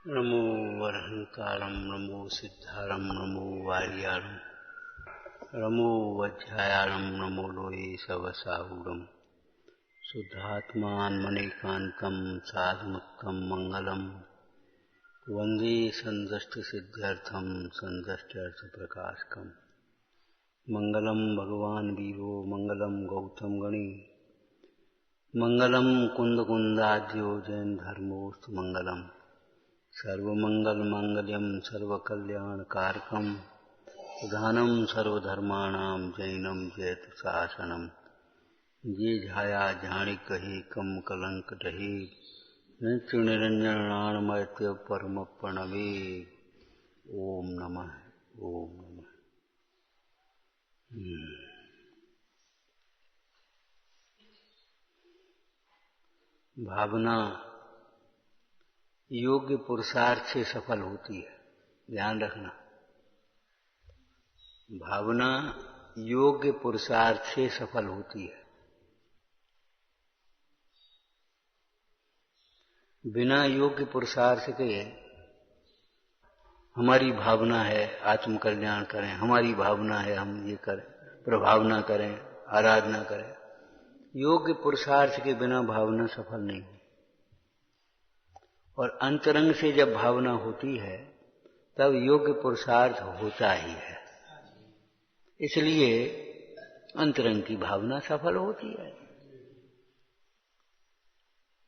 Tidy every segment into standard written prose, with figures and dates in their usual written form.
नमो वरहंकारं नमो सिद्धारं नमो वार्याणं नमो वज्रायाणं नमो लोये सवसाहूरं शुद्धात्मान्मनेकान्तं साधुमुक्तं मङ्गलं वन्दे सन्दष्टसिद्ध्यर्थं सन्दष्ट्यर्थप्रकाशकम् मङ्गलं भगवान् वीरो मङ्गलं गौतम गणे मङ्गलं कुन्दकुन्दाद्यो जैन धर्मोऽस्तु मङ्गलम् सर्वमङ्गलमाङ्गल्यं सर्वकल्याणकारकं प्रधानं सर्वधर्माणां जैनं जयतु शासनं जे झाया झाणी कहे कम कलंक रहे नित्य निरंजनाणमर्त्य परम प्रणवे ओम नमः ओम नमः। भावना योग्य पुरुषार्थ से सफल होती है, ध्यान रखना। भावना योग्य पुरुषार्थ से सफल होती है। बिना योग्य पुरुषार्थ के हमारी भावना है आत्म कल्याण करें, हमारी भावना है हम ये करें, प्रभावना करें, आराधना करें, योग्य पुरुषार्थ के बिना भावना सफल नहीं होती। और अंतरंग से जब भावना होती है तब योग्य पुरुषार्थ होता ही है। इसलिए अंतरंग की भावना सफल होती है।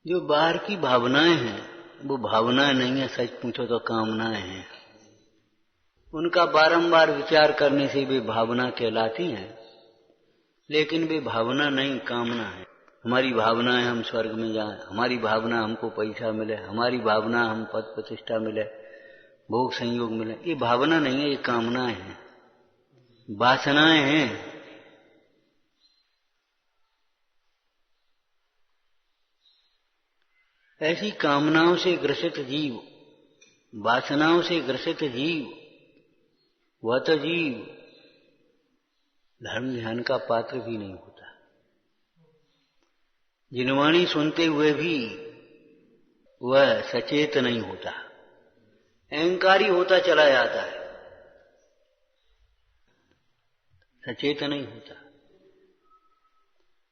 जो बाहर की भावनाएं हैं वो भावनाएं नहीं है, सच पूछो तो कामनाएं हैं। उनका बारंबार विचार करने से वे भावना कहलाती हैं, लेकिन वे भावना नहीं, कामना है। हमारी भावना है हम स्वर्ग में जाएं, हमारी भावना हमको पैसा मिले, हमारी भावना हम पद प्रतिष्ठा मिले, भोग संयोग मिले। ये भावना नहीं है, ये कामनाएं हैं, वासनाएं हैं। ऐसी कामनाओं से ग्रसित जीव, वासनाओं से ग्रसित जीव, वह तो जीव धर्म ध्यान का पात्र भी नहीं होता। जिनवाणी सुनते हुए भी वह सचेत नहीं होता, अहंकारी होता चला जाता है, सचेत नहीं होता।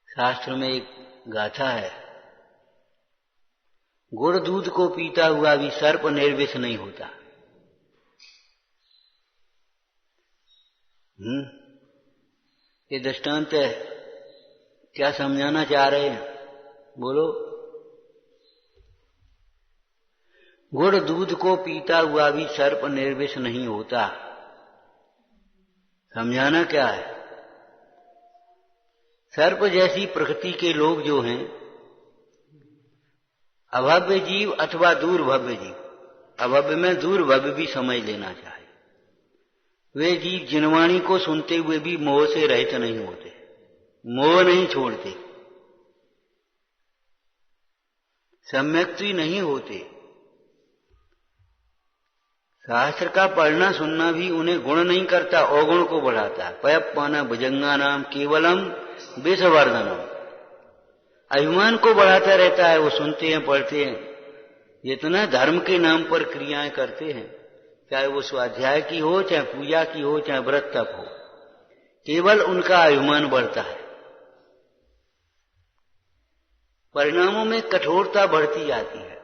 शास्त्र में एक गाथा है, गुड़ दूध को पीता हुआ भी सर्प निर्विष नहीं होता। ये दृष्टांत क्या समझाना चाह रहे हैं, बोलो। गुड़ दूध को पीता हुआ भी सर्प निर्विष नहीं होता, समझाना क्या है? सर्प जैसी प्रकृति के लोग जो हैं, अभव्य जीव अथवा दूरभव्य जीव, अभव्य में दूरभव्य भी समझ लेना चाहिए। वे जीव जिनवाणी को सुनते हुए भी मोह से रहित नहीं होते, मोह नहीं छोड़ते, सम्यक्ति नहीं होते। शास्त्र का पढ़ना सुनना भी उन्हें गुण नहीं करता, अवगुण को बढ़ाता है। पयप्पाना भुजंगा नाम केवलम विषवर्धनम, अभिमान को बढ़ाता रहता है। वो सुनते हैं, पढ़ते हैं, जितना धर्म के नाम पर क्रियाएं करते हैं, चाहे वो स्वाध्याय की हो, चाहे पूजा की हो, चाहे व्रत तप हो, केवल उनका अभिमान बढ़ता है। परिणामों में कठोरता बढ़ती जाती है।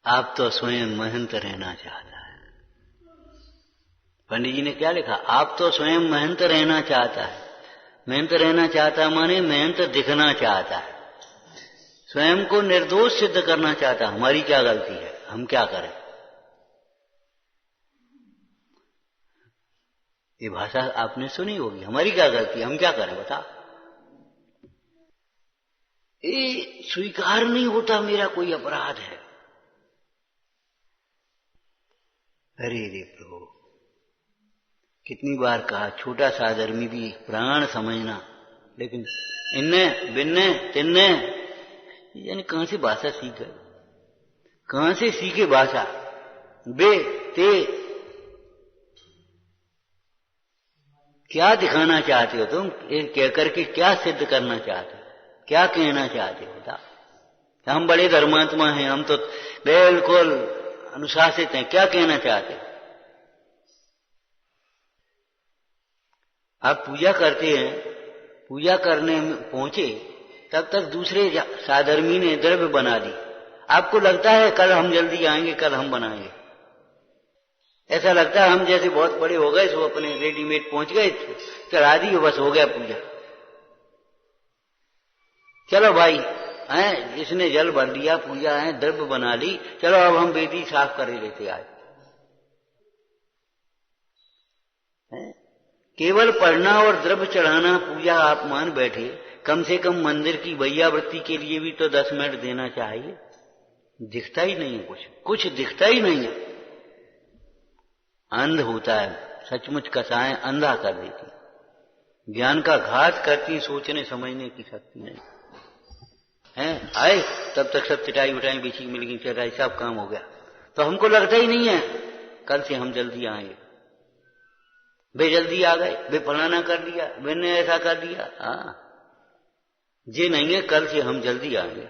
आप तो स्वयं महंत रहना चाहता है। पंडित जी ने क्या लिखा? आप तो स्वयं महंत रहना चाहता है। महंत रहना चाहता माने महंत दिखना चाहता है, स्वयं को निर्दोष सिद्ध करना चाहता। हमारी क्या गलती है, हम क्या करें? ये भाषा आपने सुनी होगी, हमारी क्या गलती है, हम क्या करें, बता। ये स्वीकार नहीं होता मेरा कोई अपराध है। अरे रे प्रभु, कितनी बार कहा, छोटा सा धर्मी भी प्राण समझना, लेकिन इन्ने बिन्ने तिन्ने, यानी कहां से भाषा सीख गए, कहां से सीखे भाषा? बे ते क्या दिखाना चाहते हो तुम? ये कहकर के क्या सिद्ध करना चाहते हो, क्या कहना चाहते हो? बता, हम बड़े धर्मात्मा हैं, हम तो बिल्कुल अनुशासित हैं। क्या कहना चाहते हैं? आप पूजा करते हैं, पूजा करने में पहुंचे तब तक दूसरे साधर्मी ने द्रव्य बना दी। आपको लगता है कल हम जल्दी आएंगे, कल हम बनाएंगे। ऐसा लगता है हम जैसे बहुत बड़े हो गए, सो अपने रेडीमेड पहुंच गए, चढ़ा दी, बस हो गया पूजा। चलो भाई, हैं, इसने जल भर लिया, पूजा है, द्रव्य बना ली, चलो अब हम वेदी साफ कर लेते आज। केवल पढ़ना और द्रव्य चढ़ाना पूजा आप मान बैठे, कम से कम मंदिर की वैयावृत्ति के लिए भी तो 10 मिनट देना चाहिए। दिखता ही नहीं है, कुछ दिखता ही नहीं है। अंध होता है, सचमुच कसाएं अंधा कर देती, ज्ञान का घात करती, सोचने समझने की शक्ति नहीं है। आए तब तक सब चिटाई उठाई बिछी मिल गई, चटाई, सब काम हो गया, तो हमको लगता ही नहीं है कल से हम जल्दी आएंगे। वे जल्दी आ गए, वे फलाना कर दिया, वे ने ऐसा कर दिया। हाँ, ये नहीं है कल से हम जल्दी आएंगे।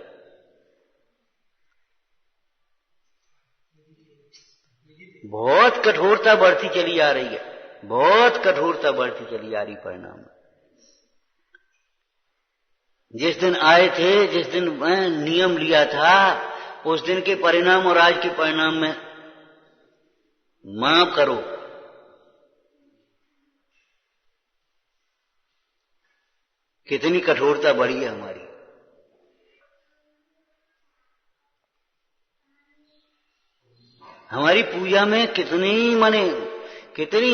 बहुत कठोरता बढ़ती चली आ रही है, बहुत कठोरता बढ़ती चली आ रही परिणाम में। जिस दिन आए थे, जिस दिन नियम लिया था, उस दिन के परिणाम और आज के परिणाम में माफ करो। कितनी कठोरता बढ़ी है हमारी। हमारी पूजा में कितनी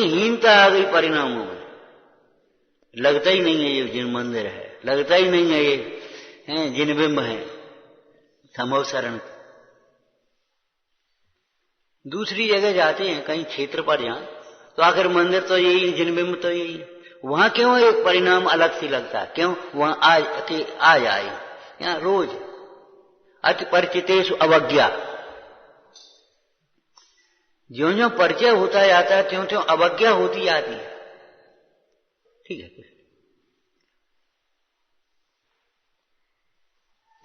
हीनता आ गई परिणामों में। लगता ही नहीं है ये जिन मंदिर है, लगता ही नहीं है ये जिन बिंब है। संभव शरण दूसरी जगह जाते हैं, कहीं क्षेत्र पर जाएं, तो आखिर मंदिर तो यही, जिन बिंब तो यही। वहां क्यों एक परिणाम अलग सी लगता है? क्यों? वहां आ जाए, यहाँ रोज अति परिचितेषु अवज्ञा। ज्यों ज्यों परिचय होता जाता है, त्यों त्यों अवज्ञा होती जाती है। ठीक है,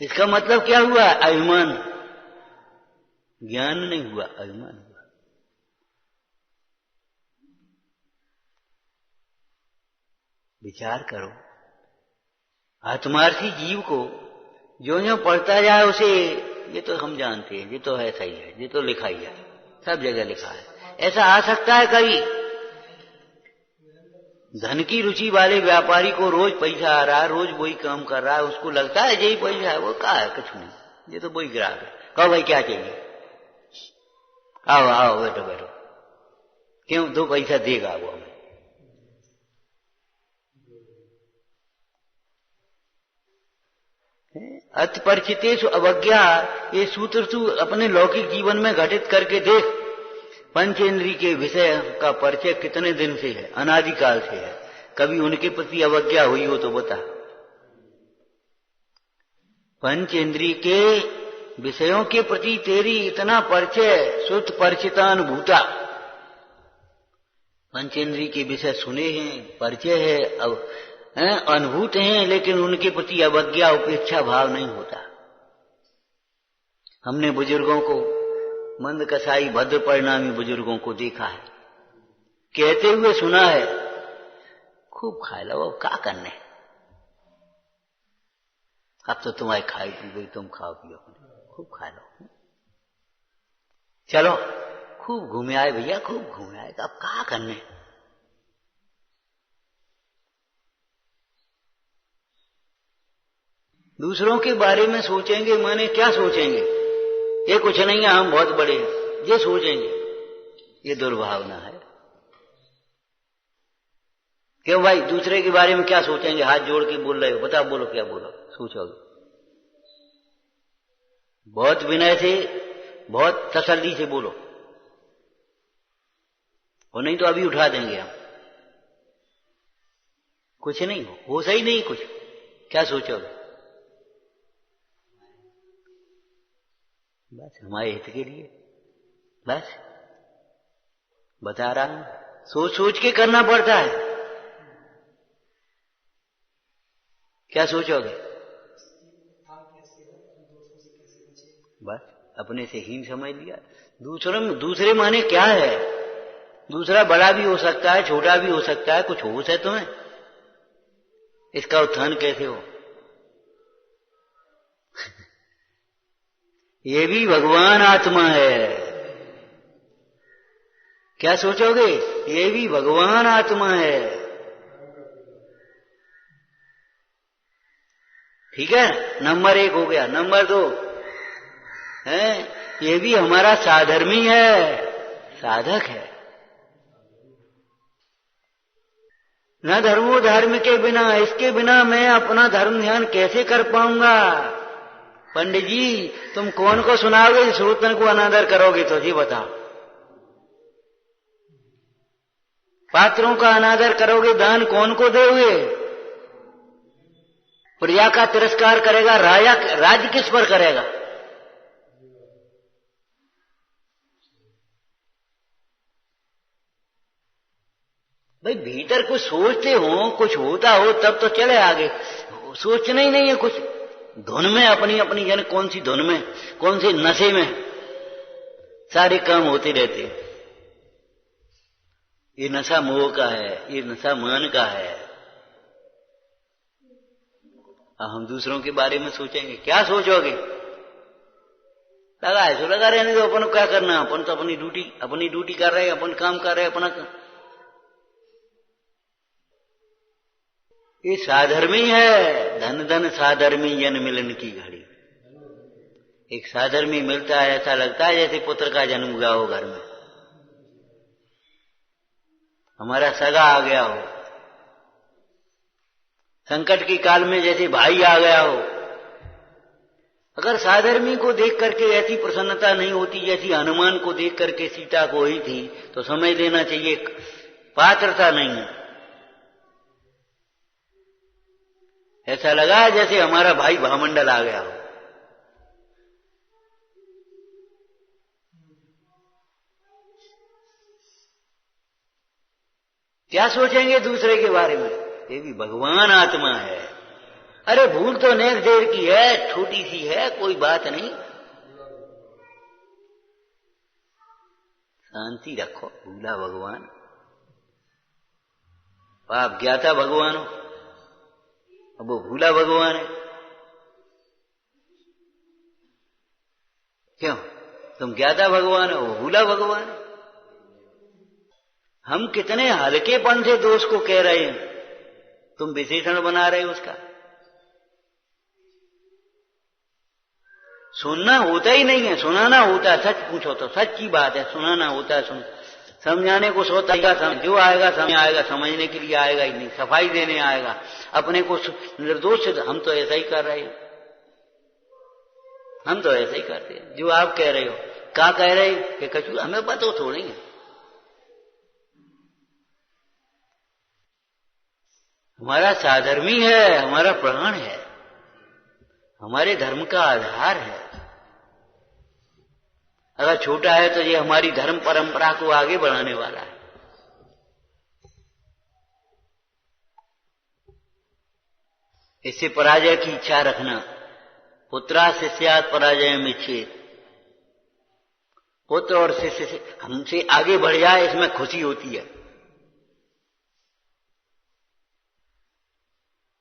इसका मतलब क्या हुआ? अभिमान। ज्ञान नहीं हुआ, अभिमान हुआ। विचार करो, आत्मार्थी जीव को जो जो पढ़ता जाए उसे, ये तो हम जानते हैं, ये तो है सही है, ये तो लिखा ही है, सब जगह लिखा है। ऐसा आ सकता है कभी? धन की रुचि वाले व्यापारी को रोज पैसा आ रहा है, रोज वही काम कर रहा है, उसको लगता है यही पैसा है, वो कहा है कुछ नहीं, ये तो वही ग्राहक है। कहो भाई क्या चाहिए? आओ आओ, बैठो बैठो। क्यों? 2 पैसा देगा वो हमें। अति परिचितेषु अवज्ञा, ये सूत्र तू अपने लौकिक जीवन में घटित करके देख। पंचेंद्रिय के विषय का परिचय कितने दिन से है? अनादिकाल से है। कभी उनके प्रति अवज्ञा हुई हो तो बता। पंचेंद्रिय के विषयों के प्रति तेरी इतना परिचय, शुद्ध परिचितानुभूता। पंचेंद्रिय के विषय सुने हैं, परिचय है, अब अनुभूत हैं, लेकिन उनके प्रति अवज्ञा, उपेक्षा भाव नहीं होता। हमने बुजुर्गों को, मंद कसाई भद्र परिणामी बुजुर्गों को देखा है, कहते हुए सुना है, खूब खा लो, अब क्या करने, अब तो तुम्हारी खाई पी गई, तुम खाओ पियो, खूब खा लो, चलो खूब घूमे आए भैया, खूब घूमे आए, अब क्या करने। दूसरों के बारे में सोचेंगे, माने क्या सोचेंगे? ये कुछ नहीं है, हम बहुत बड़े हैं, ये सोचेंगे। ये दुर्भावना है। क्यों भाई? दूसरे के बारे में क्या सोचेंगे? हाथ जोड़ के बोल रहे हो, बताओ, बोलो क्या बोलो, सोचोगे? बहुत विनय से, बहुत तसल्ली से बोलो, और नहीं तो अभी उठा देंगे हम। कुछ नहीं हो सही नहीं कुछ, क्या सोचोगे? बस हमारे हित के लिए, बस बता रहा हूं, सोच सोच के करना पड़ता है। क्या सोचोगे? बस अपने से हीन समझ लिया। दूसरे माने क्या है? दूसरा बड़ा भी हो सकता है, छोटा भी हो सकता है। कुछ होश है तुम्हें? इसका उत्थान कैसे हो? ये भी भगवान आत्मा है। क्या सोचोगे? ये भी भगवान आत्मा है। ठीक है, नंबर 1 हो गया। नंबर 2 है, ये भी हमारा साधर्मी है, साधक है। न धर्मो धर्म के बिना, इसके बिना मैं अपना धर्म ध्यान कैसे कर पाऊंगा? पंडित जी, तुम कौन को सुनाओगे? श्रोतन को अनादर करोगे तो जी बताओ। पात्रों का अनादर करोगे, दान कौन को दोगे? प्रजा का तिरस्कार करेगा, राज्य किस पर करेगा? भाई भीतर कुछ सोचते हो, कुछ होता हो तब तो चले आगे। सोचना ही नहीं है कुछ। धुन में अपनी अपनी, यानी कौन सी धुन में, कौन सी नशे में सारे काम होते रहते हैं। ये नशा मोह का है, ये नशा मान का है। हम दूसरों के बारे में सोचेंगे? क्या सोचोगे? लगा है सो लगा रहने दो, अपन को क्या करना? अपन तो अपनी ड्यूटी कर रहे हैं, अपन काम कर रहे हैं अपना। ये साधर्मी है। धन धन साधर्मी जन मिलन की घड़ी। एक साधर्मी मिलता है, ऐसा लगता है जैसे पुत्र का जन्म हुआ हो घर में, हमारा सगा आ गया हो। संकट की काल में जैसे भाई आ गया हो। अगर साधर्मी को देख करके ऐसी प्रसन्नता नहीं होती जैसी हनुमान को देख करके सीता को हुई थी, तो समझ लेना चाहिए पात्रता नहीं है। ऐसा लगा जैसे हमारा भाई भामंडल आ गया हो। क्या सोचेंगे दूसरे के बारे में? ये भी भगवान आत्मा है। अरे भूल तो नेक देर की है, छोटी सी है, कोई बात नहीं। शांति रखो। भूला भगवान, पाप ज्ञाता भगवान हो, अब वो भूला भगवान है। क्यों? तुम ज्ञाता भगवान हो, वो भूला भगवान है। हम कितने हल्केपन से दोष को कह रहे हैं, तुम विशेषण बना रहे हो उसका। सुनना होता ही नहीं है, सुनाना होता है। सच पूछो तो सच्ची बात है, सुनाना होता है। समझाने को सोता जो आएगा समय आएगा, समझने के लिए आएगा ही नहीं, सफाई देने आएगा। अपने को निर्दोष, हम तो ऐसा ही कर रहे हो, हम तो ऐसा ही करते हैं जो आप कह रहे हो। क्या कह रहे हो कि कचू हमें पता थोड़ी है। हमारा साधर्मी है, हमारा प्राण है, हमारे धर्म का आधार है। अगर छोटा है तो ये हमारी धर्म परंपरा को आगे बढ़ाने वाला है। इससे पराजय की इच्छा रखना। पुत्रा शिष्यात् पराजयम् इच्छेत्। पुत्र और शिष्य से हमसे आगे बढ़ जाए, इसमें खुशी होती है।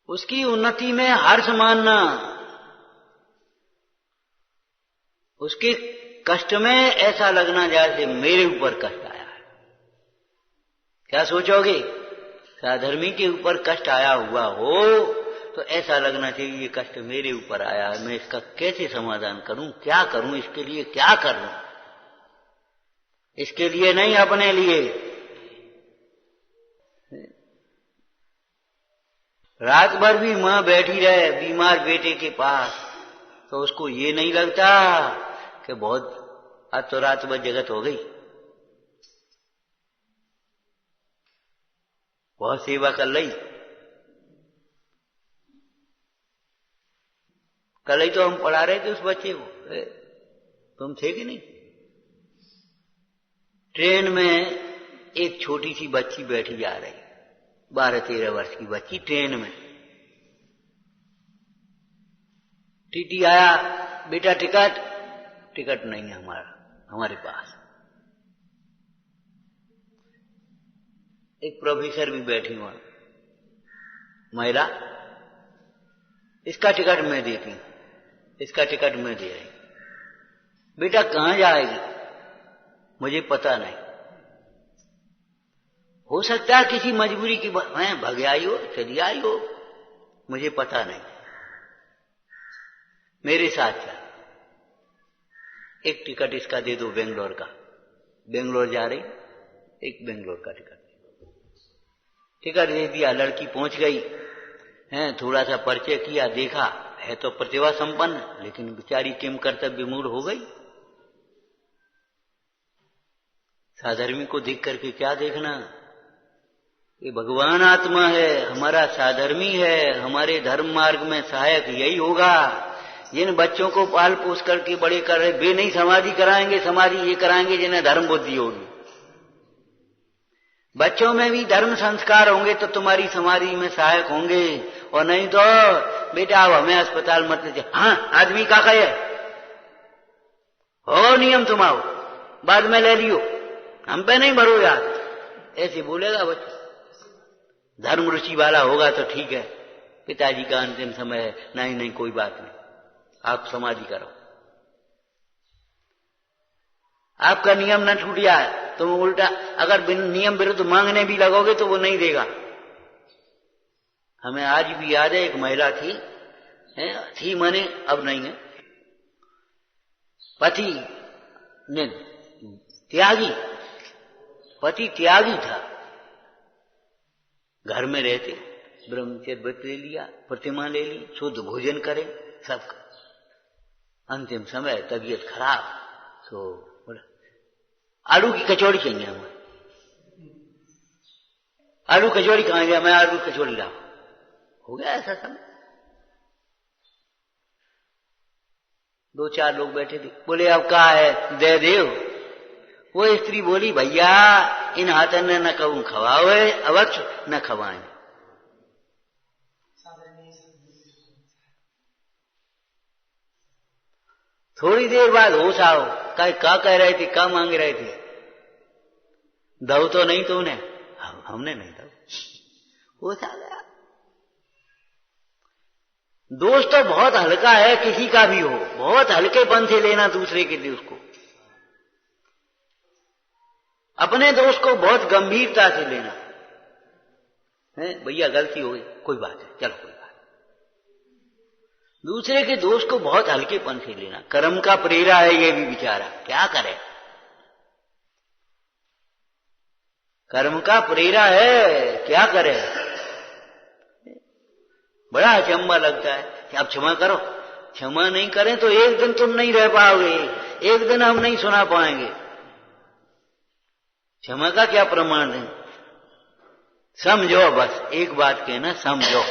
उसकी उन्नति में हर्ष मानना, उसके कष्ट में ऐसा लगना जैसे मेरे ऊपर कष्ट आया है। क्या सोचोगे? साधर्मी के ऊपर कष्ट आया हुआ हो तो ऐसा लगना चाहिए ये कष्ट मेरे ऊपर आया है, मैं इसका कैसे समाधान करूं, क्या करूं, इसके लिए क्या करूं। इसके लिए नहीं, अपने लिए। रात भर भी मां बैठी रहे बीमार बेटे के पास, तो उसको ये नहीं लगता कि बहुत आज तो रात भर जगत हो गई, बहुत सेवा कर ली। कल ही तो हम पढ़ा रहे थे उस बच्चे को, तुम थे कि नहीं? ट्रेन में एक छोटी सी बच्ची बैठी जा रही, 12-13 वर्ष की बच्ची ट्रेन में। टीटी आया, बेटा टिकट, टिकट नहीं है हमारे पास। एक प्रोफेसर भी बैठी वहां, महिला, इसका टिकट मैं देती हूं, इसका टिकट मैं दे रही। बेटा कहां जाएगी? मुझे पता नहीं, हो सकता है किसी मजबूरी की मैं भग आई हो, चली आई हो, मुझे पता नहीं, मेरे साथ चल। एक टिकट इसका दे दो बेंगलोर का, बेंगलोर जा रही, एक बेंगलोर का टिकट दे दिया। लड़की पहुंच गई है, थोड़ा सा परिचय किया, देखा है तो प्रतिभा संपन्न, लेकिन बेचारी किम कर्तव्य मूढ़ हो गई। साधर्मी को देख करके क्या देखना, ये भगवान आत्मा है, हमारा साधर्मी है, हमारे धर्म मार्ग में सहायक यही होगा। जिन बच्चों को पाल पोस करके बड़े कर रहे, वे नहीं समाधि कराएंगे, समाधि ये कराएंगे जिन्हें धर्म बुद्धि होगी। बच्चों में भी धर्म संस्कार होंगे तो तुम्हारी समाधि में सहायक होंगे, और नहीं तो बेटा अब हमें अस्पताल मत ले जाओ। हाँ, आदमी का कहे हो नियम तुम आओ, बाद में ले लियो, हम पे नहीं भरो यार, ऐसे बोलेगा बच्चा। धर्म रुचि वाला होगा तो ठीक है, पिताजी का अंतिम समय है, नहीं कोई बात नहीं, आप समाधि करो। आपका नियम न छूट जाए, तुम उल्टा अगर नियम विरुद्ध मांगने भी लगोगे तो वो नहीं देगा। हमें आज भी याद है, एक महिला थी माने अब नहीं है, पति ने पति त्यागी था, घर में रहते, ब्रह्मचर्य व्रत ले लिया, प्रतिमा ले ली, शुद्ध भोजन करे, सब अंतिम समय तबीयत खराब, तो बोला आलू की कचौड़ी चाहिए हमें। आलू कचौड़ी कहां गया, मैं आलू कचौड़ी लाऊं। हो गया ऐसा समय। 2-4 लोग बैठे थे, बोले अब कहा है दे देव। वो स्त्री बोली भैया इन हाथन ने न कहूं खवाओ है, अवश्य न खवाएं। थोड़ी देर बाद होश आओ, क्या कह रहे थे, क्या मांग रहे थे? दो तो नहीं तूने? हमने नहीं दो। होश आ गया। दोष तो बहुत हल्का है, किसी का भी हो, बहुत हल्केपन से लेना दूसरे के दोष को, अपने दोष को बहुत गंभीरता से लेना है। भैया गलती हो गई, कोई बात है, चलो कोई बात। दूसरे के दोष को बहुत हल्केपन से लेना, कर्म का प्रेरा है ये भी बेचारा, क्या करे, कर्म का प्रेरा है, क्या करे। बड़ा अचंबा लगता है कि आप क्षमा करो, क्षमा नहीं करें तो एक दिन तुम नहीं रह पाओगे, एक दिन हम नहीं सुना पाएंगे। क्षमा का क्या प्रमाण है? समझो, बस एक बात कहना, समझो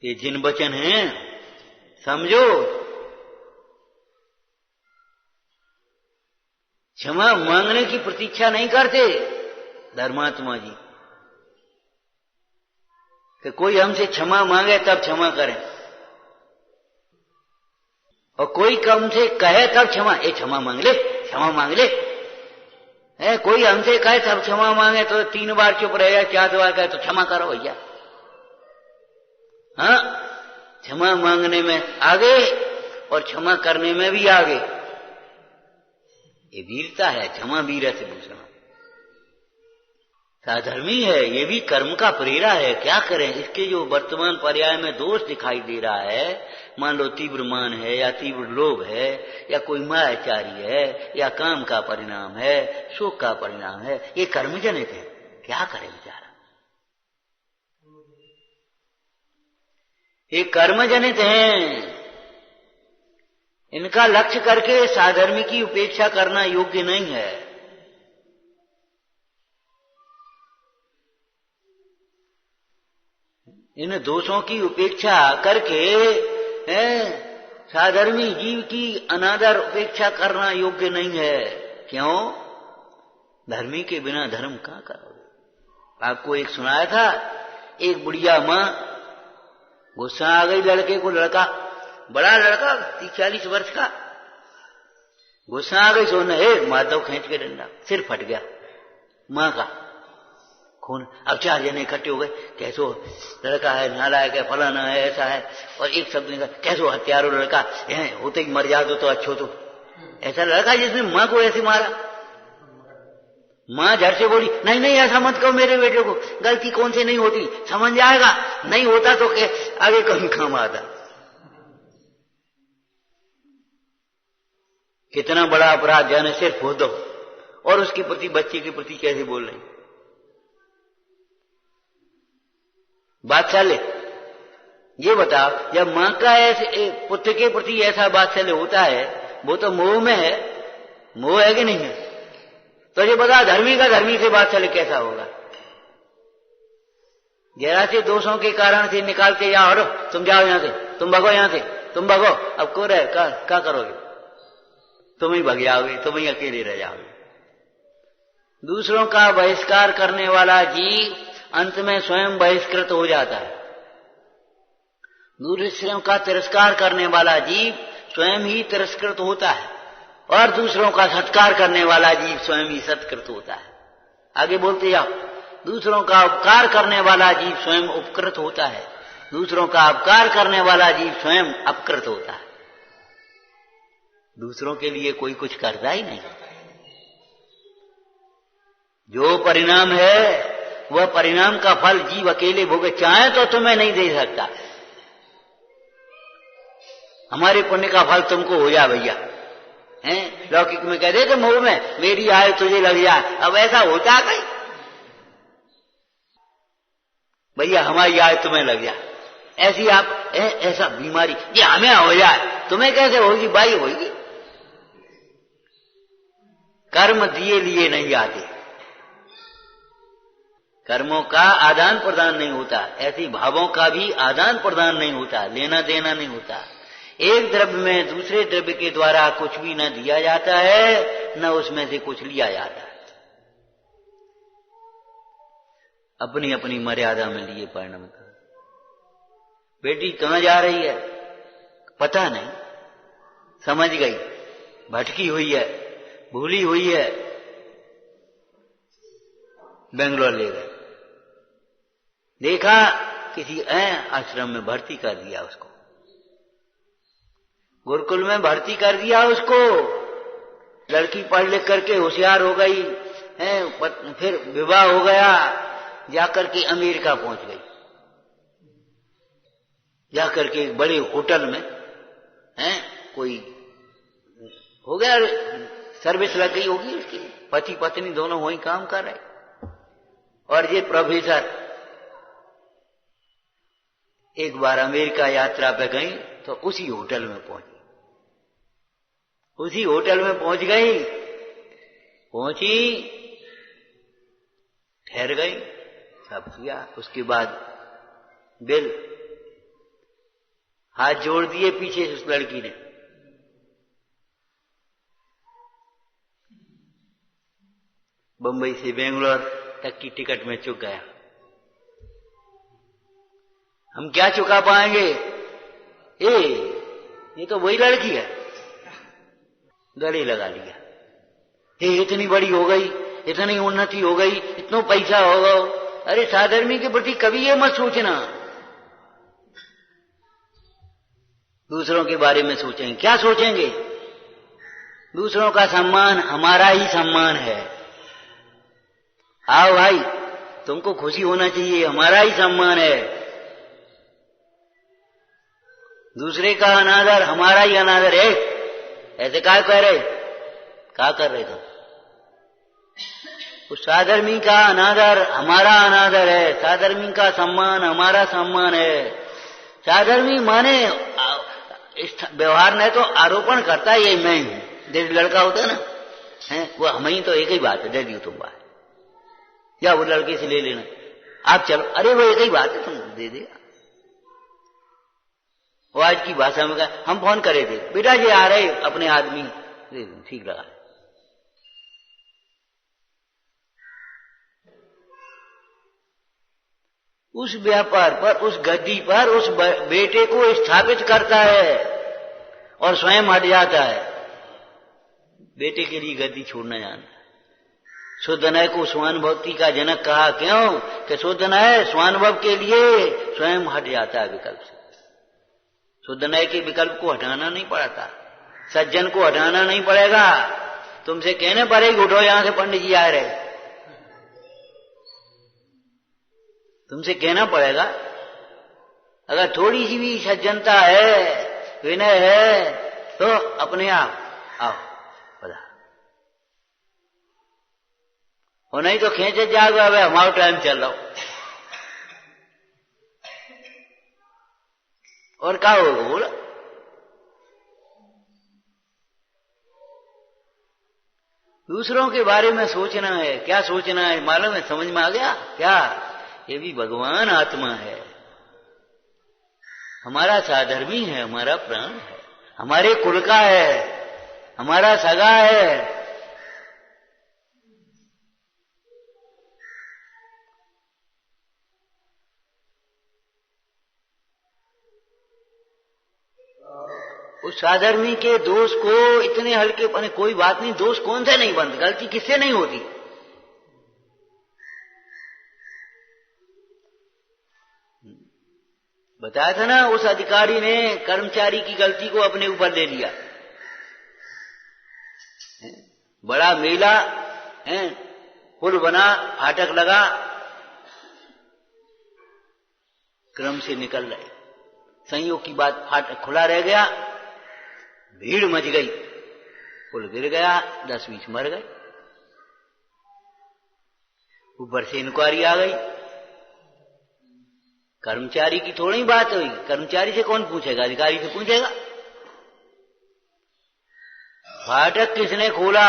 ये जिन वचन हैं समझो। क्षमा मांगने की प्रतीक्षा नहीं करते धर्मात्मा जी कि कोई हमसे क्षमा मांगे तब क्षमा करें, और कोई हमसे कहे तब क्षमा, ये क्षमा मांग ले, क्षमा मांग ले। कोई हमसे कहे तब क्षमा मांगे तो 3 बार चुप रहेगा, 4 बार कहे तो क्षमा करो भैया। हाँ, क्षमा मांगने में आगे और क्षमा करने में भी आगे, ये वीरता है। क्षमा वीर से भूषण, साधर्मी है, ये भी कर्म का प्रेरा है। क्या करें, इसके जो वर्तमान पर्याय में दोष दिखाई दे रहा है, मान लो तीव्र मान है, या तीव्र लोभ है, या कोई मायाचारी है, या काम का परिणाम है, शोक का परिणाम है, ये कर्म जनित है। क्या करे बेचारा, ये कर्म जनित हैं। इनका लक्ष्य करके साधर्मी की उपेक्षा करना योग्य नहीं है। इन दोषों की उपेक्षा करके साधर्मी जीव की अनादर उपेक्षा करना योग्य नहीं है। क्यों? धर्मी के बिना धर्म कहां करोगे। आपको एक सुनाया था, एक बुढ़िया मां, गुस्सा आ गई लड़के को, लड़का बड़ा लड़का 30-40 वर्ष का, गुस्सा आ गई सोने, मार दो खींच के डंडा, सिर फट गया, मां का खून। अब 4 जने इकट्ठे हो गए, कैसो लड़का है, नालायक है, फलाना है, ऐसा है, और एक शब्द निकला, कैसो हत्यारो लड़का है, होते ही मर जा तो अच्छो तो। ऐसा लड़का जिसने मां को ऐसे मारा। मां झट से बोली, नहीं नहीं ऐसा मत कहो मेरे बेटे को, गलती कौन से नहीं होती, समझ जाएगा, नहीं होता तो आगे कहीं काम आता। कितना बड़ा अपराध, जाने सिर फोड़ दो, और उसके प्रति, बच्चे के प्रति कैसे बोल रही। वात्सल्य, ये बताओ, जब मां का ऐसे पुत्र के प्रति ऐसा वात्सल्य होता है, वो तो मोह में है, मोह है कि नहीं है? तो ये बता, धर्मी का धर्मी से वात्सल्य कैसा होगा? जरा से दोषों के कारण से निकाल के या हटो, तुम जाओ यहां से, तुम भगो यहां से, तुम भगो, अब को रहे क्या करोगे? तुम ही भग जाओगे, तुम ही अकेले रह जाओगे। दूसरों का बहिष्कार करने वाला जीव अंत में स्वयं बहिष्कृत हो जाता है। दूसरों का तिरस्कार करने वाला जीव स्वयं ही तिरस्कृत होता है, और दूसरों का सत्कार करने वाला जीव स्वयं ही सत्कृत होता है। आगे बोलते जाओ, दूसरों का उपकार करने वाला जीव स्वयं उपकृत होता है, दूसरों का अपकार करने वाला जीव स्वयं अपकृत होता है। दूसरों के लिए कोई कुछ करता ही नहीं। जो परिणाम है वह परिणाम का फल जीव अकेले भोगे, चाहे तो तुम्हें नहीं दे सकता। हमारे पुण्य का फल तुमको हो जा भैया, हैं? लौकिक में कहते थे मोह में, मेरी आय तुझे लग जाए, अब ऐसा होता कहीं? भैया हमारी आय तुम्हें लग जाए, ऐसी आप ऐसा बीमारी ये हमें हो जाए, तुम्हें कैसे होगी? भाई होगी। कर्म दिए लिए नहीं आते, कर्मों का आदान प्रदान नहीं होता, ऐसी भावों का भी आदान प्रदान नहीं होता, लेना देना नहीं होता। एक द्रव्य में दूसरे द्रव्य के द्वारा कुछ भी न दिया जाता है, न उसमें से कुछ लिया जाता है। अपनी अपनी मर्यादा में लिए परिणाम कर। बेटी कहां जा रही है पता नहीं, समझ गई, भटकी हुई है, भूली हुई है, बेंगलोर ले गए, देखा किसी आश्रम में भर्ती कर दिया उसको, गुरुकुल में भर्ती कर दिया उसको। लड़की पढ़ लिख करके होशियार हो गई है, फिर विवाह हो गया, जाकर के अमेरिका पहुंच गई, जाकर के एक बड़े होटल में कोई हो गया, सर्विस लग गई होगी उसकी, पति पत्नी दोनों वहीं काम कर रहे। और ये प्रोफेसर एक बार अमेरिका यात्रा पे गई तो उसी होटल में पहुंची, उसी होटल में पहुंच गई, पहुंची, ठहर गई, सब किया। उसके बाद बिल हाथ जोड़ दिए पीछे से उस लड़की ने, बंबई से बेंगलोर तक की टिकट में चुक गया। हम क्या चुका पाएंगे? ये तो वही लड़की है, गले लगा लिया। इतनी बड़ी हो गई, इतनी उन्नति हो गई, इतना पैसा होगा। अरे साधर्मी के प्रति कभी ये मत सोचना, दूसरों के बारे में सोचेंगे। क्या सोचेंगे? दूसरों का सम्मान हमारा ही सम्मान है। आओ भाई, तुमको खुशी होना चाहिए, हमारा ही सम्मान है। दूसरे का अनादर हमारा ही अनादर है। ऐसे क्या कह रहे, क्या कर रहे तुम? उस साधर्मी का अनादर हमारा अनादर है, साधर्मी का सम्मान हमारा सम्मान है। साधर्मी माने इस व्यवहार में तो आरोपण करता है ये मैं हूं, जैसे लड़का होता है ना, वो हम ही तो एक ही बात है, दे दी तुम बात, या वो लड़के से ले लेना, आप चलो, अरे वो एक ही बात है, तुम दे देगा। वो आज की भाषा में कहा, हम फोन करे थे, बेटा जी आ रहे अपने आदमी, ठीक लगा। उस व्यापार पर, उस गद्दी पर उस बेटे को स्थापित करता है। और स्वयं हट जाता है, बेटे के लिए गद्दी छोड़ना जानता। शुद्धनय को स्वानुभक्ति का जनक कहा, क्यों कि शुद्धनय स्वानुभव के लिए स्वयं हट जाता है विकल्प से। शुद्धनय के विकल्प को हटाना नहीं पड़ता, सज्जन को हटाना नहीं पड़ेगा। तुमसे कहने पड़ेगी उठो यहां से, पंडित जी आ रहे, तुमसे कहना पड़ेगा। अगर थोड़ी सी भी सज्जनता है, विनय है, तो अपने आप आओ बता, और नहीं तो खींचे जाओगे, अब हमारा टाइम चल रहा हो, और क्या होगा बोला। दूसरों के बारे में सोचना है, क्या सोचना है मालूम है, समझ में आ गया क्या? ये भी भगवान आत्मा है, हमारा साधर्मी है, हमारा प्राण है, हमारे कुल का है, हमारा सगा है। उस साधर्मी के दोष को इतने हल्के पने, कोई बात नहीं, दोष कौन से नहीं बनता, गलती किससे नहीं होती। बताया था ना, उस अधिकारी ने कर्मचारी की गलती को अपने ऊपर ले लिया। बड़ा मेला है, पुल बना, फाटक लगा, क्रम से निकल रहे, संयोग की बात फाटक खुला रह गया, भीड़ मच गई, पुल गिर गया, 10-20 मर गए, ऊपर से इंक्वायरी आ गई। कर्मचारी की थोड़ी बात हुई, कर्मचारी से कौन पूछेगा, अधिकारी से पूछेगा। फाटक किसने खोला?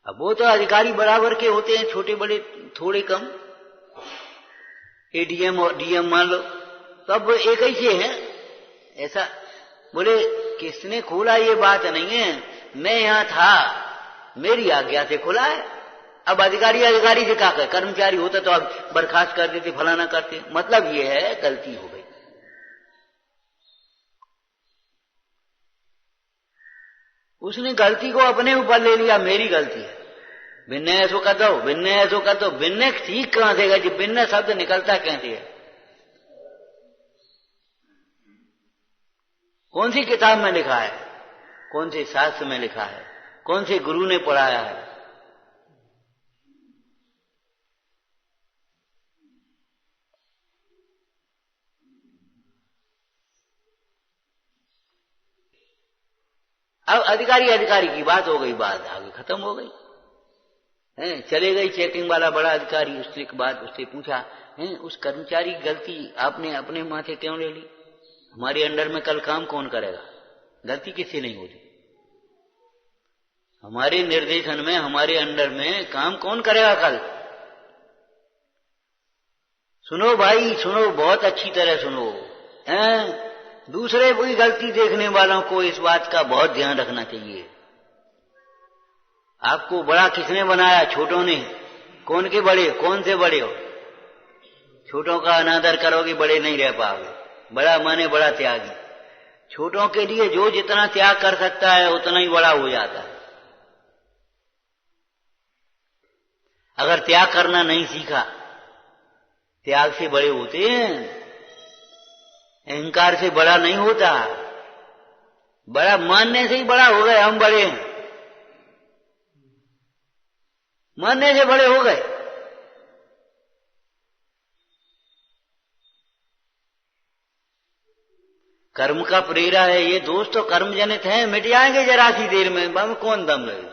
अब वो तो अधिकारी बराबर के होते हैं, छोटे बड़े थोड़े कम, एडीएम और डीएम मान लो, तब एक ही से हैं। ऐसा बोले किसने खोला ये बात नहीं है, मैं यहां था, मेरी आज्ञा से खुला है। अब अधिकारी से क्या करे, कर्मचारी होता तो अब बर्खास्त कर देते, फलाना करते। मतलब ये है गलती हो गई। उसने गलती को अपने ऊपर ले लिया, मेरी गलती है, भिन्न ऐसो कर दो, भिन्न ऐसो कर दो। भिन्न ठीक कहां से गए, भिन्न शब्द निकलता कैसे है? कौन सी किताब में लिखा है, कौन से शास्त्र में लिखा है, कौन से गुरु ने पढ़ाया है? अब अधिकारी की बात हो गई, बात आगे खत्म हो गई है, चले गई चेकिंग वाला बड़ा अधिकारी, उससे एक बात उससे पूछा है, उस कर्मचारी की गलती आपने अपने माथे क्यों ले ली? हमारे अंडर में कल काम कौन करेगा? गलती किससे नहीं होती, हमारे निर्देशन में, हमारे अंडर में काम कौन करेगा कल? सुनो भाई, सुनो, बहुत अच्छी तरह सुनो, हैं? दूसरे कोई गलती देखने वालों को इस बात का बहुत ध्यान रखना चाहिए। आपको बड़ा किसने बनाया? छोटों ने। कौन के बड़े, कौन से बड़े हो? छोटों का अनादर करोगे बड़े नहीं रह पाओगे। बड़ा माने बड़ा त्यागी। छोटों के लिए जो जितना त्याग कर सकता है उतना ही बड़ा हो जाता है। अगर त्याग करना नहीं सीखा, त्याग से बड़े होते हैं, अहंकार से बड़ा नहीं होता। बड़ा मानने से ही बड़ा हो गए, हम बड़े हैं, मानने से बड़े हो गए। कर्म का प्रेरा है, ये दोष तो कर्म जनित है, मिट जाएंगे जरा सी देर में, हम कौन दम रहे।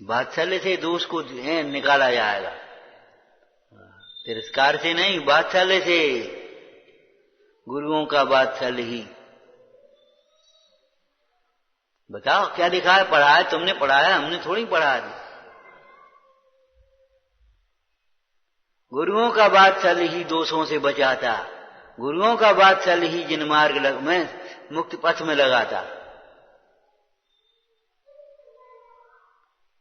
वात्सल्य से दोष को निकाला जाएगा, तिरस्कार से नहीं, वात्सल्य से। गुरुओं का वात्सल्य ही। बताओ क्या लिखा है? पढ़ा है तुमने, पढ़ा है हमने थोड़ी पढ़ा है। गुरुओं का वात्सल्य ही दोषों से बचाता, गुरुओं का वात्सल्य ही जिन मार्ग में मुक्ति पथ में लगाता।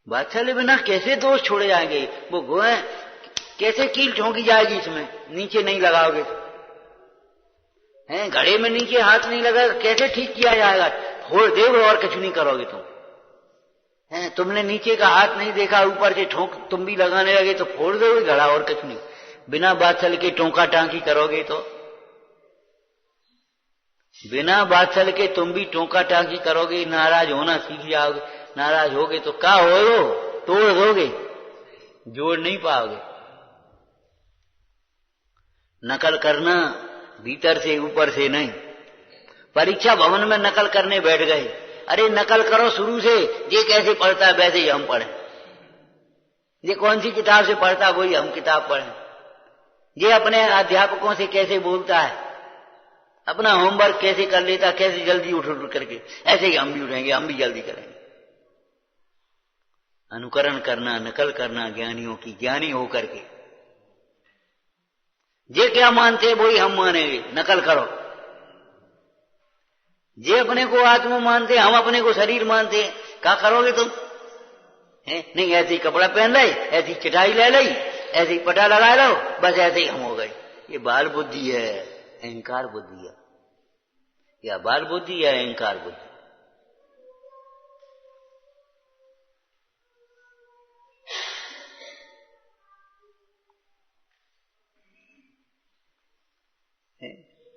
वात्सल्य बिना कैसे दोष छोड़े जाएंगे? वो गोए कैसे कील ठोंकी जाएगी इसमें, नीचे नहीं लगाओगे हैं? घड़े में नीचे हाथ नहीं लगा कैसे ठीक किया जाएगा? फोड़ देओगे और कुछ नहीं करोगे तुम हैं? तुमने नीचे का हाथ नहीं देखा, ऊपर से ठोंक तुम भी लगाने लगे तो फोड़ दोगे घड़ा और कुछ नहीं। बिना वात्सल्य के टोंका टांकी करोगे तो, बिना वात्सल्य के तुम भी टोंका टांकी करोगे, नाराज होना सीख जाओगे। नाराज होगे तो क्या हो, तोड़ दोगे, जोड़ नहीं पाओगे। नकल करना भीतर से ऊपर से नहीं। परीक्षा भवन में नकल करने बैठ गए, अरे नकल करो शुरू से, ये कैसे पढ़ता है वैसे ही हम पढ़ें, ये कौन सी किताब से पढ़ता है वही हम किताब पढ़ें, ये अपने अध्यापकों से कैसे बोलता है, अपना होमवर्क कैसे कर लेता, कैसे जल्दी उठ करके, ऐसे ही हम भी उठेंगे, हम भी जल्दी करेंगे। अनुकरण करना, नकल करना ज्ञानियों की, ज्ञानी होकर के ये क्या मानते वही हम मानेंगे, नकल करो। जे अपने को आत्मा मानते, हम अपने को शरीर मानते, क्या करोगे तुम है? नहीं, ऐसे ही कपड़ा पहन ले, ऐसी चटाई ले ली, ऐसे ही पटा लगा लो, बस ऐसे ही हम हो गए। ये बाल बुद्धि है, अहंकार बुद्धि है। या बाल बुद्धि या अहंकार बुद्धि।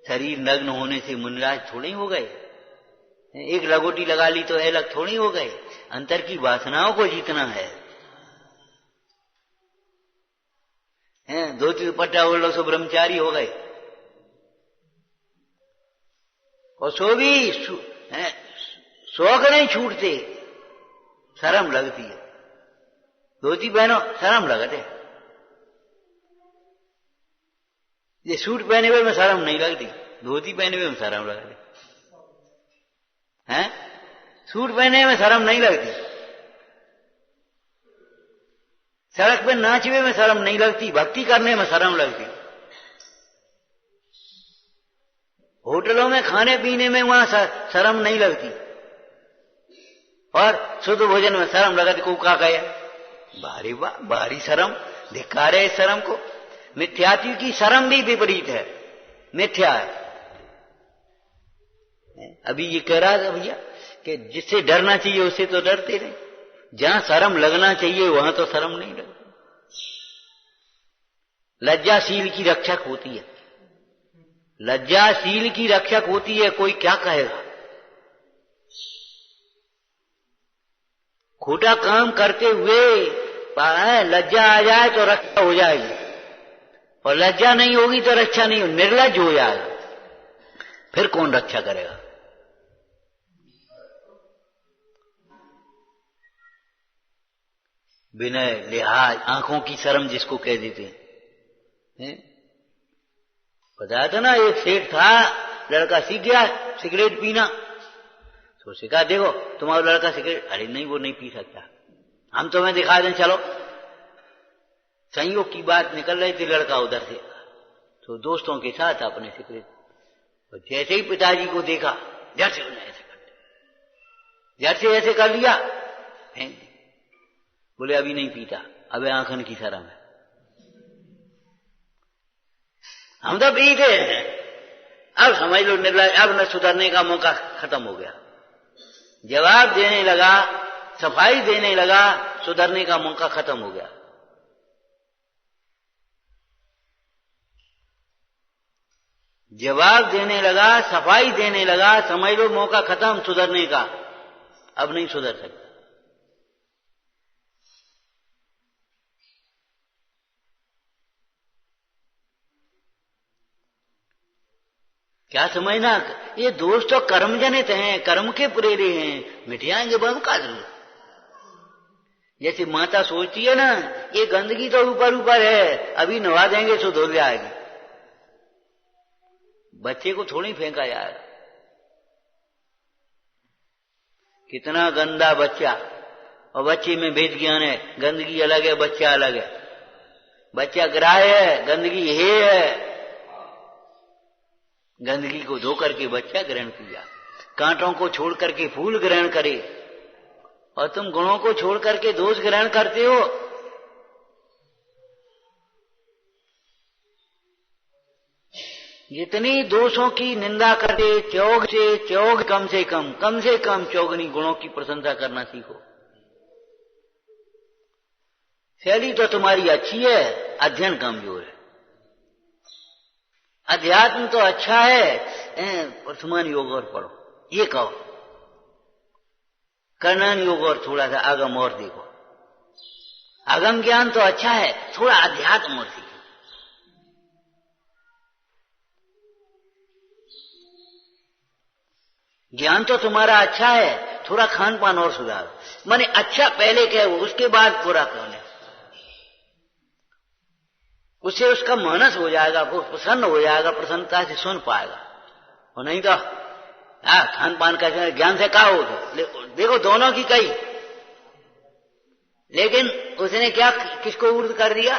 शरीर नग्न होने से मुनिराज थोड़े ही हो गए, एक लगोटी लगा ली तो अलग थोड़ी हो गए। अंतर की वासनाओं को जीतना है। धोती दुपट्टा ओढ़ लो सो ब्रह्मचारी हो गए, और सो भी शौक नहीं छूटते, शर्म लगती है। धोती पहनो शर्म लगते, ये सूट पहने हुए में शर्म नहीं लगती, धोती पहने हुए में शर्म लगती हैं? सूट पहने में शर्म नहीं लगती, सड़क पे नाचने में शर्म नहीं लगती, भक्ति करने में शर्म लगती, होटलों में खाने पीने में वहां शर्म नहीं लगती, और शुद्ध भोजन में शर्म लगती। को क्या कहे, भारी भारी शर्म, धिक्कार है इस शर्म को। मिथ्यात्व की शर्म भी विपरीत है, मिथ्या है। अभी ये कह रहा था भैया कि जिससे डरना चाहिए उससे तो डरते नहीं, जहां शर्म लगना चाहिए वहां तो शर्म नहीं लगती। लज्जाशील की रक्षक होती है, लज्जाशील की रक्षक होती है। कोई क्या कहेगा, खोटा काम करते हुए लज्जा आ जाए तो रक्षा हो जाएगी, और लज्जा नहीं होगी तो रक्षा नहीं होगी, निर्लज्ज हो जाएगा, फिर कौन रक्षा करेगा। विनय, लिहाज, आंखों की शर्म जिसको कह देते हैं। बताया था ना, एक सेठ था, लड़का सीख गया सिगरेट पीना, तो सिखा देखो तुम्हारा लड़का सिगरेट, अरे नहीं वो नहीं पी सकता, हम तुम्हें दिखा दें चलो। संयोग की बात निकल रही थी, लड़का उधर से तो दोस्तों के साथ अपने सिगरेट, और जैसे ही पिताजी को देखा जड़ से उन्हें ऐसे कर दिया, जड़ से ऐसे कर लिया। बोले अभी नहीं पीता, अबे आंखन की शर्म है, हम तो पीते हैं। अब समझ लो निर्लज, अब न सुधरने का मौका खत्म हो गया। जवाब देने लगा, सफाई देने लगा, सुधरने का मौका खत्म हो गया। जवाब देने लगा, सफाई देने लगा, समझ लो मौका खत्म सुधरने का, अब नहीं सुधर सकता। क्या समझना, ये दोष तो कर्म जनित हैं, कर्म के प्रेरे हैं, मिट जाएंगे बम का जरूर। जैसे माता सोचती है ना, ये गंदगी तो ऊपर ऊपर है, अभी नवा देंगे तो धुल जाएगी, बच्चे को थोड़ी फेंका जाएगा। कितना गंदा बच्चा, और बच्चे में भेद ज्ञान है, गंदगी अलग है बच्चा अलग है। बच्चा ग्राह्य है, गंदगी है, गंदगी को धो करके बच्चा ग्रहण किया, कांटों को छोड़ करके फूल ग्रहण करे, और तुम गुणों को छोड़ करके दोष ग्रहण करते हो। जितनी दोषों की निंदा करते चौग से चौग कम से कम चौगनी गुणों की प्रशंसा करना सीखो। शैली तो तुम्हारी अच्छी है, अध्ययन कमजोर है। अध्यात्म तो अच्छा है, वर्तमान योग और पढ़ो, ये कहो। कर्णन योग और थोड़ा सा आगम और देखो। आगम ज्ञान तो अच्छा है, थोड़ा अध्यात्म और सीखो। ज्ञान तो तुम्हारा अच्छा है, थोड़ा खान पान और सुधारो। माने अच्छा पहले कहो, उसके बाद पूरा करने, उससे उसका मानस हो जाएगा, वो प्रसन्न हो जाएगा, प्रसन्नता से सुन पाएगा। और नहीं तो खान पान का ज्ञान से कहा हो तो देखो दोनों की कही, लेकिन उसने क्या किसको उर्द कर दिया?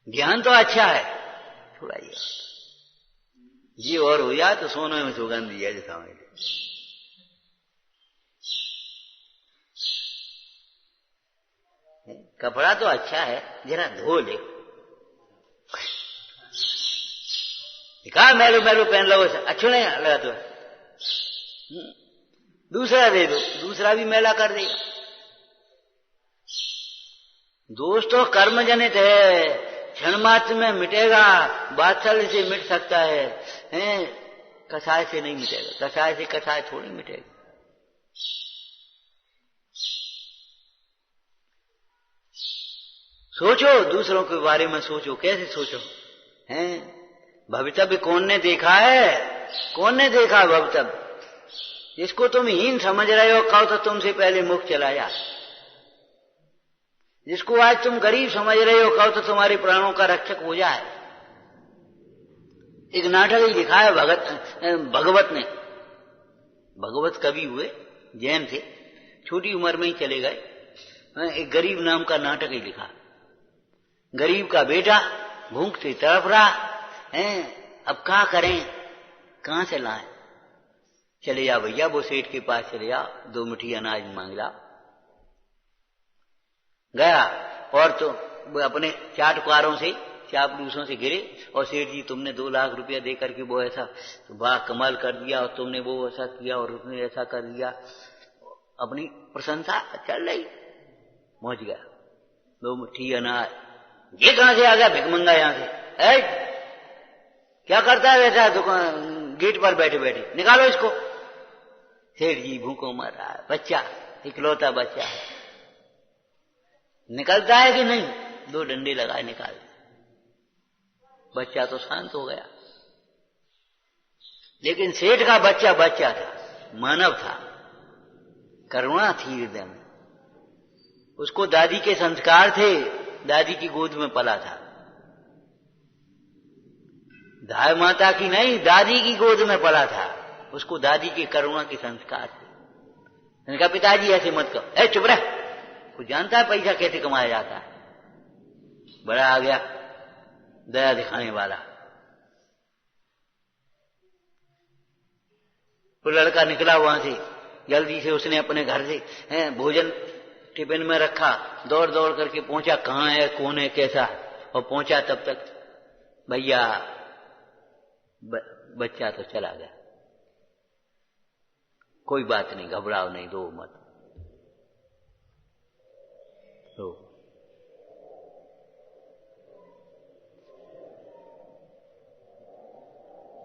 ज्ञान तो अच्छा है, थोड़ा ये और हो जाए तो सोने में सुगंध दिया जैसा मेरे। कपड़ा तो अच्छा है, जरा धो ले। कहा मैलो मैलो पहन लो, अच्छा नहीं लगा तो दूसरा दे दो, दूसरा भी मैला कर देगा। दोष तो कर्म जनित है, क्षण मात्र में मिटेगा। बात्सल्य से मिट सकता है, कसाय से नहीं मिटेगा। कसाय से कसाय थोड़ी मिटेगा। सोचो, दूसरों के बारे में सोचो। कैसे सोचो? भवितव्य कौन ने देखा है? कौन ने देखा भवितव्य? जिसको तुम हीन समझ रहे हो, कहो तो तुमसे पहले मुख चला जा। जिसको आज तुम गरीब समझ रहे हो, कहो तो तुम्हारे प्राणों का रक्षक हो जाए। एक नाटक ही लिखा है भगवत ने। भगवत कवि हुए, जैन थे, छोटी उम्र में ही चले गए। एक गरीब नाम का नाटक ही लिखा। गरीब का बेटा भूख से तड़प रहा है, अब क्या करें, कहां से लाएं? चले जा भैया, वो सेठ के पास चले जा, 2 मुट्ठी अनाज मांग ला। गया और तो अपने चाटकारों से, चापलूसों से गिरे, और सेठ जी तुमने 2 लाख रुपया दे करके वो ऐसा वाह कमाल कर दिया, और तुमने वो ऐसा किया, और उसने ऐसा कर दिया। अपनी प्रशंसा चल रही, पहुंच गया 2 मुट्ठी अनाज। ये कहां से आ गया भिखमंगा यहां से? क्या करता है वैसा दुकान गेट पर बैठे बैठे? निकालो इसको। सेठ जी भूखों मर रहा है, बच्चा, इकलौता बच्चा है। निकलता है कि नहीं? 2 डंडे लगाए, निकाल। बच्चा तो शांत हो गया। लेकिन सेठ का बच्चा बच्चा था, मानव था, करुणा थी हृदय में। उसको दादी के संस्कार थे, दादी की गोद में पला था। दाई माता की नहीं, दादी की गोद में पला था। उसको दादी की करुणा के संस्कार थे। मैंने कहा पिताजी ऐसे मत कहो। चुप रह, वो जानता है पैसा कैसे कमाया जाता है। बड़ा आ गया दया दिखाने वाला। वो लड़का निकला वहां से, जल्दी से उसने अपने घर से भोजन टिफिन में रखा, दौड़ दौड़ करके पहुंचा, कहां है, कौन है, कैसा। और पहुंचा तब तक भैया बच्चा तो चला गया। कोई बात नहीं, घबराओ नहीं, रो मत, रो।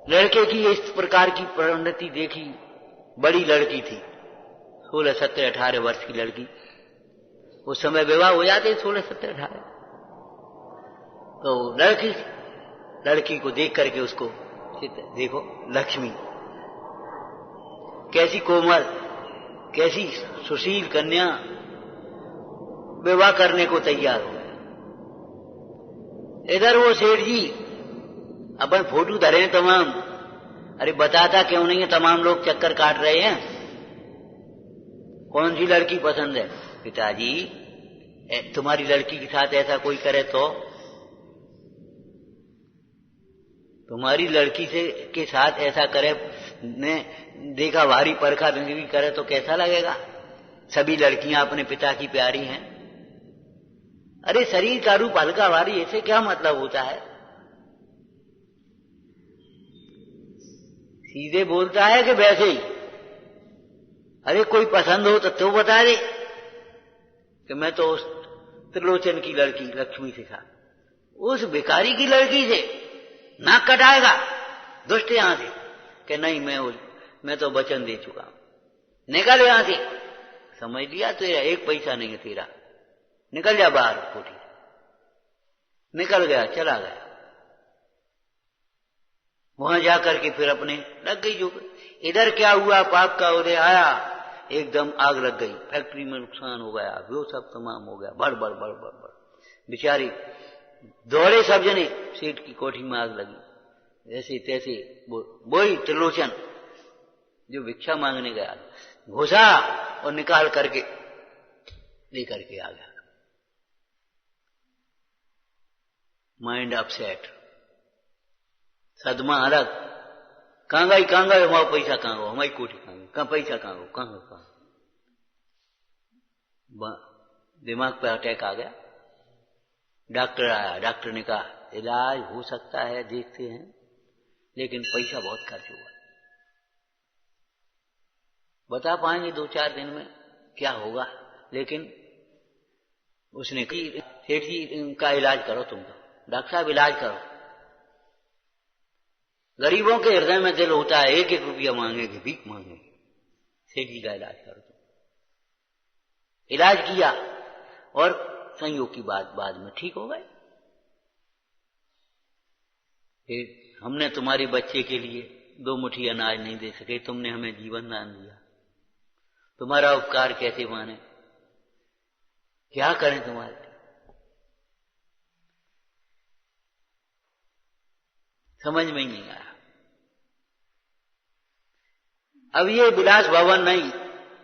लड़के की इस प्रकार की परिणति देखी। बड़ी लड़की थी, 16, 17, 18 वर्ष की लड़की। उस समय विवाह हो जाते 16, 17, 18। तो लड़की को देख करके उसको देखो, लक्ष्मी कैसी कोमल, कैसी सुशील कन्या, विवाह करने को तैयार हो गया। इधर वो सेठ जी अपन फोटो धरे तमाम। अरे बताता क्यों नहीं है, तमाम लोग चक्कर काट रहे हैं, कौन सी लड़की पसंद है? पिताजी तुम्हारी लड़की के साथ ऐसा कोई करे तो, तुम्हारी लड़की से के साथ ऐसा करे, ने देखा भारी परखा भी करे तो कैसा लगेगा? सभी लड़कियां अपने पिता की प्यारी हैं। अरे शरीर का रूप हल्का भारी, ऐसे क्या मतलब होता है? सीधे बोलता है कि वैसे ही? अरे कोई पसंद हो तो बता दे कि मैं तो उस त्रिलोचन की लड़की लक्ष्मी से था, उस भिखारी की लड़की से नाक कटाएगा दुष्ट यहां से कि नहीं, मैं तो वचन दे चुका हूं, निकल यहां से। समझ लिया, तेरा एक पैसा नहीं है तेरा, निकल जा बाहर कोठी। निकल गया, चला गया। वहां जाकर के फिर अपने लग गई जो। इधर क्या हुआ, पाप का उदय आया, एकदम आग लग गई, फैक्ट्री में नुकसान हो गया, वो सब तमाम हो गया, बड़ बड़ बड़ बड़ बड़। बेचारी दौड़े सब जने, सेठ की कोठी में आग लगी। जैसे तैसे वही त्रिलोचन जो भिक्षा मांगने गया, घुसा और निकाल करके लेकर के आ गया। माइंड अपसेट, सदमा अलग। कहां गई हमारा पैसा, कहां गो हमारी कोठी, कहां पैसा, कहां गो। दिमाग पर अटैक आ गया। डॉक्टर आया, डॉक्टर ने कहा इलाज हो सकता है, देखते हैं, लेकिन पैसा बहुत खर्च हुआ। बता पाएंगे 2-4 दिन में क्या होगा? लेकिन उसने कही सेठ जी का इलाज करो, तुम तो डॉक्टर साहब इलाज करो। गरीबों के हृदय में दिल होता है, 1-1 रुपया मांगेंगे, भीख मांगेंगे। सेठ जी का इलाज करो तुम। इलाज किया और संयोग की बात बाद में ठीक हो गए। फिर हमने तुम्हारे बच्चे के लिए 2 मुट्ठी अनाज नहीं दे सके, तुमने हमें जीवन दान दिया, तुम्हारा उपकार कैसे माने, क्या करें तुम्हारे लिए? समझ में नहीं आया। अब ये विलास भवन नहीं,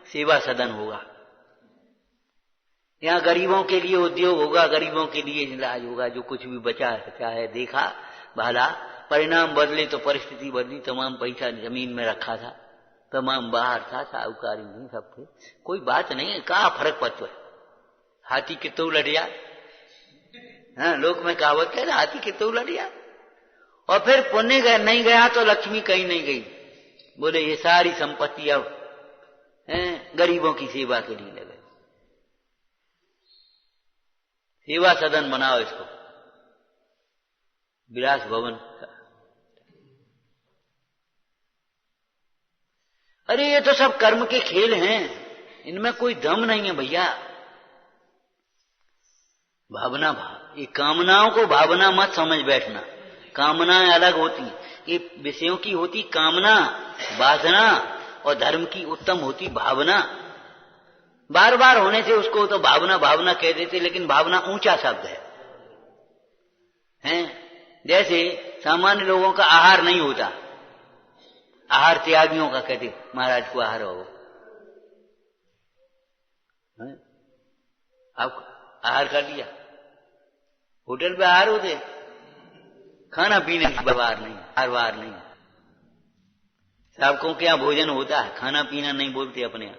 सेवा सदन होगा। यहां गरीबों के लिए उद्योग होगा, गरीबों के लिए इलाज होगा। जो कुछ भी बचा है देखा भला, परिणाम बदले तो परिस्थिति बदली। तमाम पैसा जमीन में रखा था, तमाम बाहर था, साहूकारी नहीं, सब थे, कोई बात नहीं है। कहा फर्क पड़ता है? हाथी कितो लड़िया, हाँ, लोक में कहावत है, हाथी कितो लड़िया। और फिर पुण्य नहीं गया तो लक्ष्मी कहीं नहीं गई। बोले ये सारी संपत्ति अब गरीबों की सेवा के लिए लगे। सेवा सदन बनाओ इसको, विलास भवन का। अरे ये तो सब कर्म के खेल हैं, इनमें कोई दम नहीं है भैया। भावना भाव, ये कामनाओं को भावना मत समझ बैठना। कामनाएं अलग होती, ये विषयों की होती कामना, वासना, और धर्म की उत्तम होती भावना। बार बार होने से उसको तो भावना भावना कह देते, लेकिन भावना ऊंचा शब्द है। जैसे सामान्य लोगों का आहार नहीं होता, आहार त्यागियों का कहते, महाराज को आहार हो। आप आहार कर लिया, होटल पे आहार होते, खाना पीने की व्यवहार नहीं, आहार नहीं। सबको क्या भोजन होता है, खाना पीना नहीं बोलते अपने यहाँ।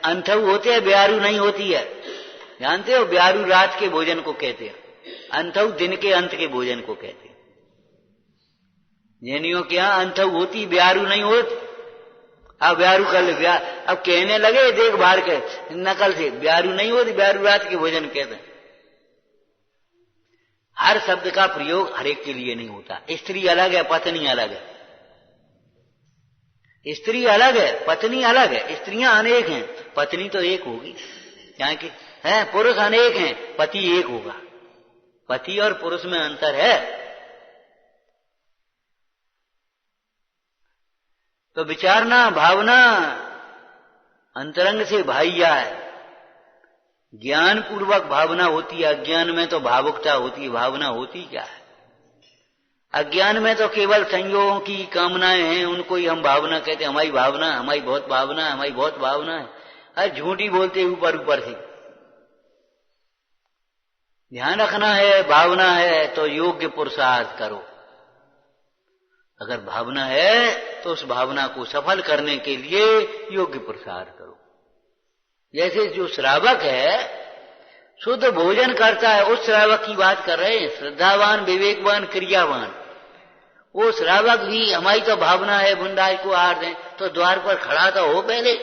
अंथऊ होते हैं, ब्यारू नहीं होती है। जानते हो, ब्यारू रात के भोजन को कहते हैं, अंथऊ दिन के अंत के भोजन को कहते हैं। जैनियों के यहाँ अंथऊ होती, ब्यारू नहीं होती। अब ब्यारू कर ले, अब कहने लगे देख भार के नकल से, ब्यारू नहीं होती, ब्यारू रात के भोजन कहते हैं। हर शब्द का प्रयोग हर एक के लिए नहीं होता। स्त्री अलग है, पत्नी अलग है। स्त्री अलग है, पत्नी अलग है। स्त्रियां अनेक हैं, पत्नी तो एक होगी। क्योंकि पुरुष अनेक हैं, पति एक होगा। पति और पुरुष में अंतर है। तो विचारना, भावना अंतरंग से भाइया है। ज्ञान पूर्वक भावना होती है, अज्ञान में तो भावुकता होती है। भावना होती क्या है? अज्ञान में तो केवल संयोगों की कामनाएं हैं, उनको ही हम भावना कहते हैं। हमारी भावना, हमारी बहुत भावना, हमारी बहुत भावना है। अरे झूठी बोलते ऊपर ऊपर से, ध्यान रखना है भावना है तो योग्य पुरुषार्थ करो। अगर भावना है तो उस भावना को सफल करने के लिए योग्य पुरुषार्थ करो। जैसे जो श्रावक है शुद्ध भोजन करता है, उस श्रावक की बात कर रहे हैं, श्रद्धावान विवेकवान क्रियावान। वो श्रावक भी हमारी तो भावना है बुंदाज को आहार दें, तो द्वार पर खड़ा तो हो पहले,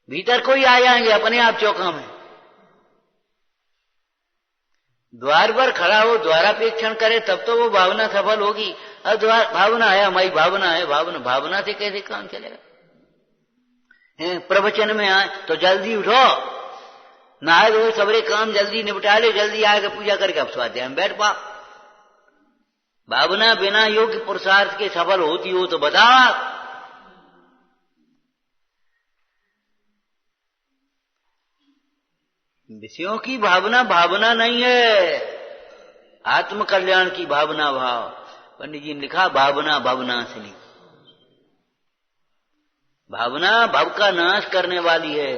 भीतर कोई आ जाएंगे अपने आप चौका में। द्वार पर खड़ा हो, द्वारापेक्षण करे, तब तो वो भावना सफल होगी। अब द्वार भावना है, हमारी भावना है, भावना से कैसे काम चलेगा? प्रवचन में आए तो जल्दी उठो, नहाए धोए सबरे काम जल्दी निपटा ले, जल्दी आके पूजा करके अब स्वाध्याय में बैठ पा। भावना बिना योग्य पुरुषार्थ के सफल होती हो तो बताओ। विषयों की भावना भावना नहीं है, आत्म कल्याण की भावना भाव। पंडित जी ने लिखा भावना भवनाशिनी। भावना भव का नाश करने वाली है।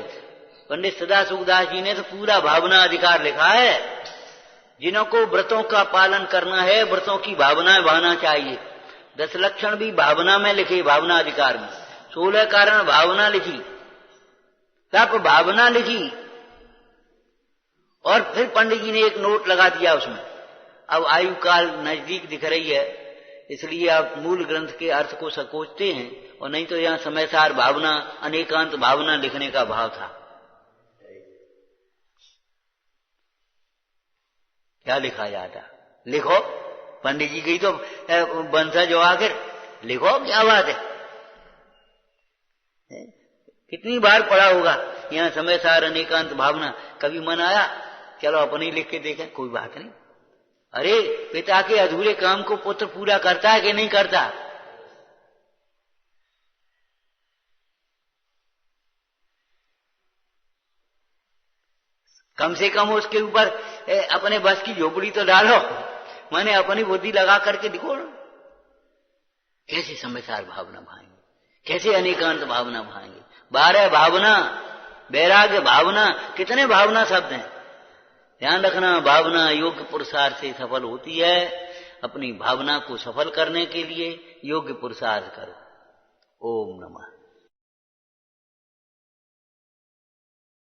पंडित सदा सुखदास जी ने तो पूरा भावना अधिकार लिखा है। जिनको व्रतों का पालन करना है, व्रतों की भावनाएं बहाना चाहिए। 10 लक्षण भी भावना में लिखे, भावना अधिकार में। 16 कारण भावना लिखी, तप भावना लिखी, और फिर पंडित जी ने एक नोट लगा दिया उसमें। अब आयु काल नजदीक दिख रही है, इसलिए आप मूल ग्रंथ के अर्थ को संकोचते हैं, और नहीं तो यहाँ समयसार भावना, अनेकांत भावना लिखने का भाव था। क्या लिखा जाता? लिखो, पंडित जी की तो वंशज हो, आखिर लिखो, क्या बात है? कितनी बार पढ़ा होगा यहाँ समयसार अनेकांत भावना। कभी मन आया चलो अपनी लिख के देखें, कोई बात नहीं। अरे पिता के अधूरे काम को पुत्र पूरा करता है कि नहीं करता? कम से कम उसके ऊपर अपने बस की झोपड़ी तो डालो, मैंने अपनी बुद्धि लगा करके दिखो ना। कैसे समयसार भावना भाएंगे, कैसे अनेकांत भावना भाएंगे। 12 भावना, वैराग्य भावना, कितने भावना शब्द हैं। ध्यान रखना, भावना योग्य पुरुषार्थ से सफल होती है। अपनी भावना को सफल करने के लिए योग्य पुरुषार्थ करो। ओम नमः।